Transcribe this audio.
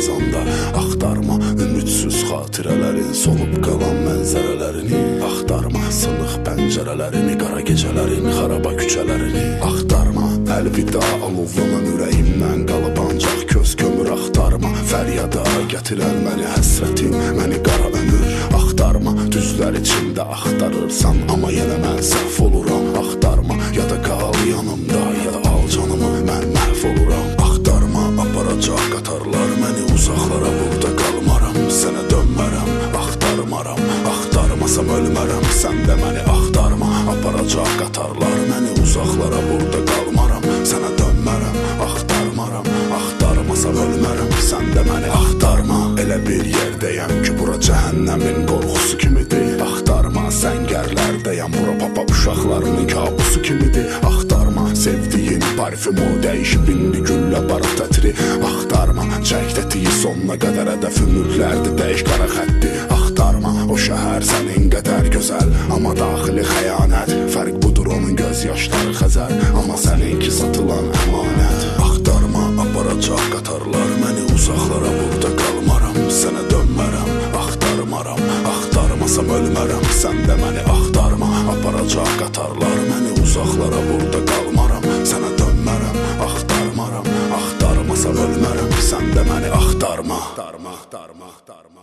qazanda. Axtarma ümidsiz xatirələrin, solub qalan mənzərələrini. Axtarma sınıq pəncərələrini, qara gecələrin, xaraba küçələrini. Axtarma əlvida alovlanan ürəyimdən qalıb ancaq köz kömür. Axtarma fəryada gətirən məni həsrətin, məni qara ömür. Axtarma düzlər içində axtarırsan, amma yenə mən səhv oluram. Axtarma ya da qal yanımda, ya da al canımı, mən məhv oluram. Axtarma aparacaq qatarlar məni uzaqlara, burada qalmaram, sənə dönmərəm. Axtarmaram, axtarmasam ölmərəm, sən də məni axtarma. Aparacaq qatarlar məni uzaqlara, burada qalmaram, sənə dönmərəm. Axtarmaram, axtarmasam ölmərəm, sən də məni axtarma. Elə bir yerdəyəm ki, bura cəhənnəmin qorxusu kimidir. Axtarma səngərlərdəyəm, bura papa uşaqlarının kabusu kimidir. Axtarma sevdiyin parfümu dəyişib indi güllə barət ətri. Axtarma çək tətiyi sonuna qədər hədəf ümidlərdi, dəyiş qara xətti. Axtarma o şəhər sənin qədər gözəl, amma daxili xəyanət. Fərq budur onun göz yaşları xəzər, amma səninki satılan əmanət. Axtarma aparacaq qatarlar məni uzaqlara, burada qalmaram, sənə dönmərəm. Axtarmaram, axtarmasam ölmərəm, sən də məni axtarma. Aparacaq qatarlar məni uzaqlara, burada qalmaram, sənə dönmərəm. Axtarmaram, axtarmasam ölmərəm, sən də məni axtarma. Axtarma, axtarma, axtarma.